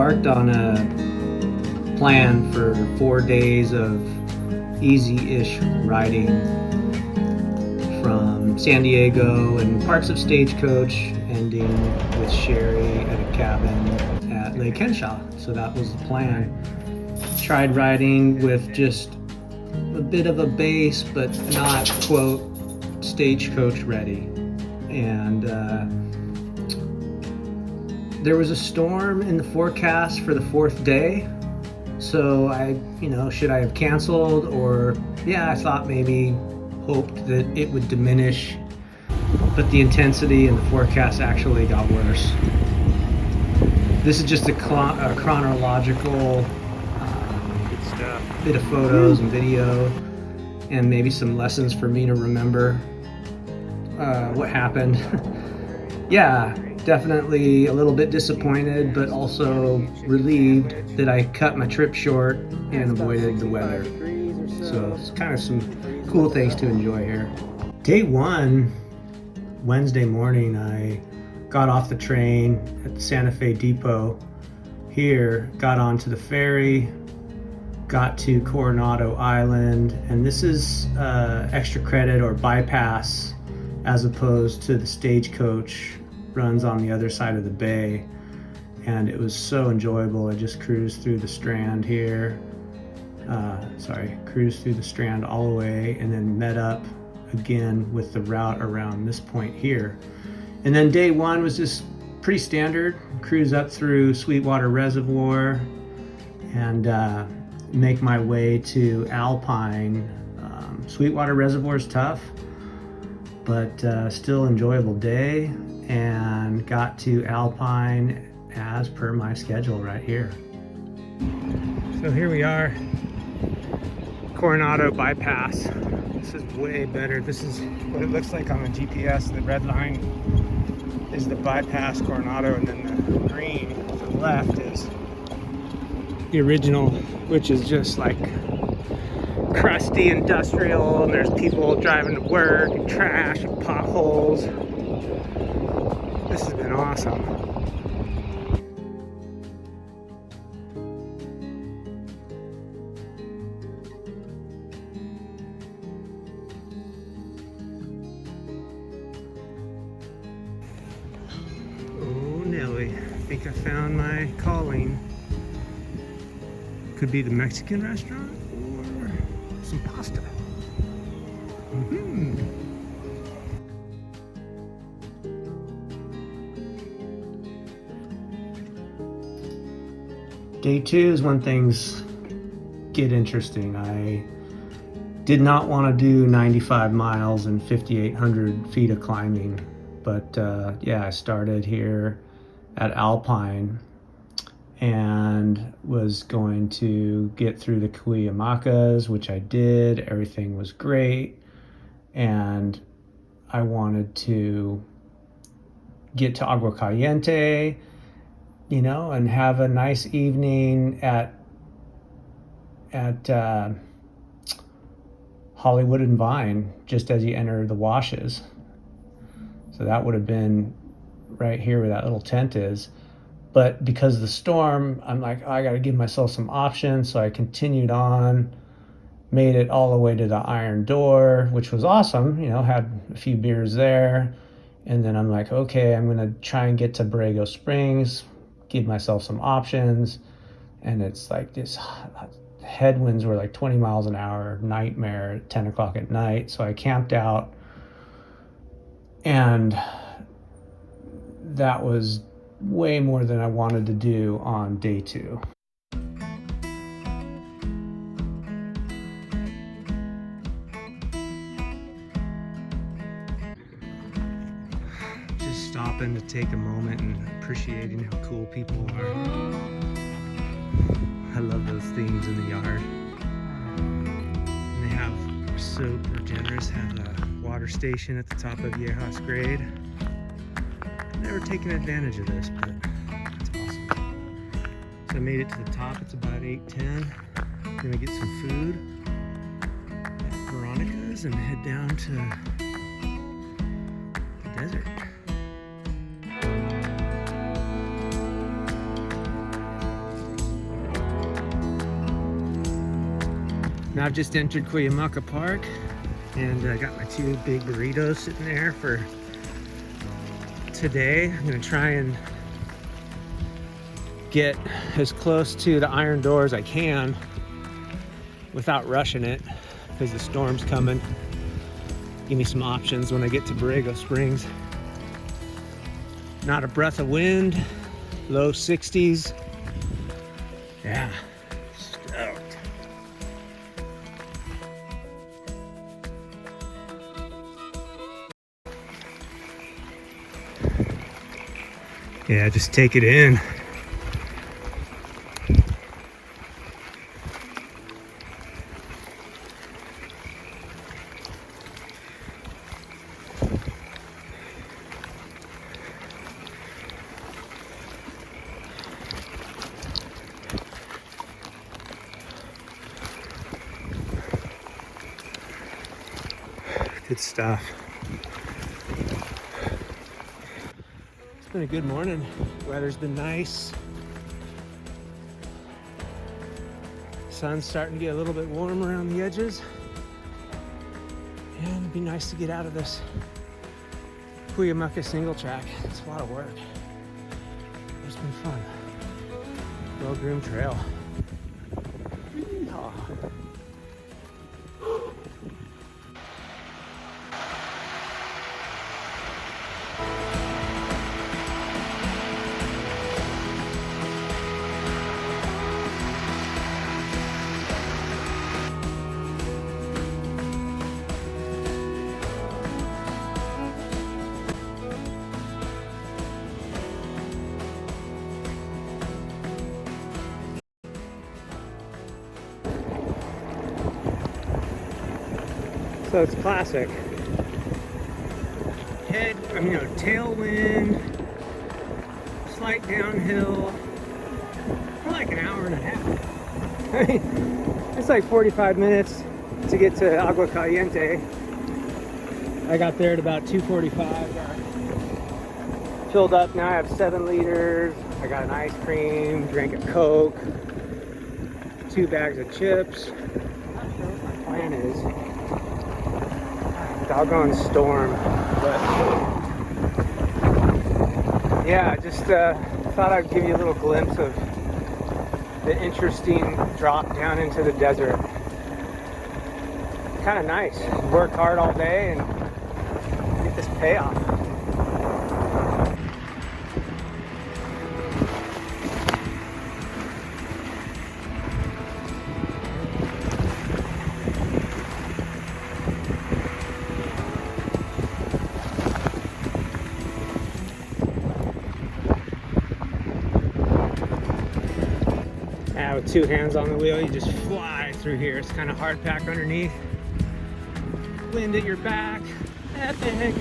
embarked on a plan for 4 days of easy-ish riding from San Diego and parts of Stagecoach, ending with Sherry at a cabin at Lake Henshaw. So that was the plan. Tried riding with just a bit of a base, but not, quote, Stagecoach ready. And there was a storm in the forecast for the 4th day. So should I have canceled? Or I thought maybe, hoped that it would diminish, but the intensity in the forecast actually got worse. This is just a chronological bit of photos and video, and maybe some lessons for me to remember what happened. Yeah, definitely a little bit disappointed, but also relieved that I cut my trip short and avoided the weather. So it's kind of some cool things to enjoy here. Day 1, Wednesday morning, I got off the train at the Santa Fe Depot here, got onto the ferry, got to Coronado Island, and this is extra credit or bypass as opposed to the Stagecoach runs on the other side of the bay. And it was so enjoyable. I just cruised through the Strand here. Cruised through the Strand all the way, and then met up again with the route around this point here. And then day 1 was just pretty standard. Cruise up through Sweetwater Reservoir and make my way to Alpine. Sweetwater Reservoir is tough, but still enjoyable day, and got to Alpine as per my schedule right here. So here we are, Coronado bypass. This is way better. This is what it looks like on the GPS. The red line is the bypass Coronado, and then the green to the left is the original, which is just like crusty industrial, and there's people driving to work and trash and potholes. This has been awesome. Oh, Nelly, I think I found my calling. Could be the Mexican restaurant or some pasta. Day 2 is when things get interesting. I did not want to do 95 miles and 5,800 feet of climbing, but I started here at Alpine and was going to get through the Cuyamacas, which I did. Everything was great, and I wanted to get to Agua Caliente, and have a nice evening at Hollywood and Vine just as you enter the washes. So that would have been right here where that little tent is. But because of the storm, I'm like, I got to give myself some options. So I continued on, made it all the way to the Iron Door, which was awesome. Had a few beers there. And then I'm like, okay, I'm going to try and get to Borrego Springs, give myself some options. And it's like this headwinds were like 20 miles an hour, nightmare at 10 o'clock at night. So I camped out, and that was way more than I wanted to do on day 2. Just stopping to take a moment and appreciating how cool people are. I love those themes in the yard. And they have, so generous, have a water station at the top of Viejas Grade. Never taken advantage of this, but it's awesome. So I made it to the top. It's about 8:10. Gonna get some food at Veronica's and head down to the desert. Now I've just entered Cuyamaca Park, and I got my 2 big burritos sitting there for today. I'm gonna try and get as close to the iron door as I can without rushing it, because the storm's coming. Give me some options when I get to Borrego Springs. Not a breath of wind, low 60s. Yeah, stoked. Yeah, just take it in. Good stuff. It's been a good morning. Weather's been nice. Sun's starting to get a little bit warm around the edges. And it'd be nice to get out of this Cuyamaca single track. It's a lot of work. It's been fun. Well-groomed trail. Oh. So it's classic. Tailwind, slight downhill, for like an hour and a half. I mean, it's like 45 minutes to get to Agua Caliente. I got there at about 2:45. Filled up, now I have 7 liters. I got an ice cream, drank a Coke, 2 bags of chips. I'm not sure what my plan is. Doggone storm, but yeah, I just thought I'd give you a little glimpse of the interesting drop down into the desert. Kind of nice. Work hard all day and get this payoff. With 2 hands on the wheel, you just fly through here. It's kind of hard pack underneath. Wind at your back. Epic.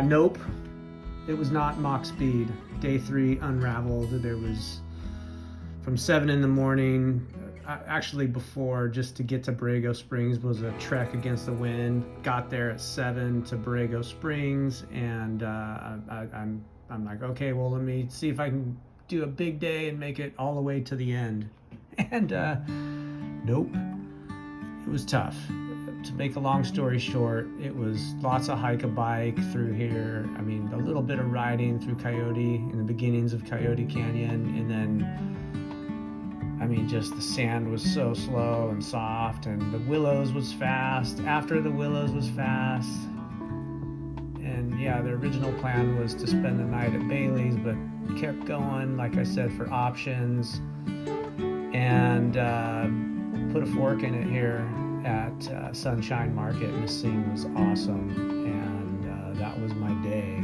Nope, it was not Mach speed. Day 3 unraveled. There was from 7 in the morning, actually before, just to get to Borrego Springs was a trek against the wind. Got there at 7 to Borrego Springs, and I'm like, okay, well, let me see if I can do a big day and make it all the way to the end. And nope, it was tough. To make a long story short, it was lots of hike-a-bike through here. I mean, a little bit of riding through Coyote in the beginnings of Coyote Canyon, and then, I mean, just the sand was so slow and soft, and the Willows was fast. After the Willows was fast, and yeah, the original plan was to spend the night at Bailey's, but kept going, like I said, for options, and put a fork in it here at Sunshine Market, and the scene was awesome, and that was my day.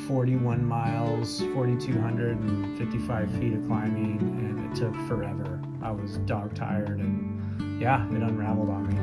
41 miles, 4,255 feet of climbing, and it took forever. I was dog tired, and yeah, it unraveled on me.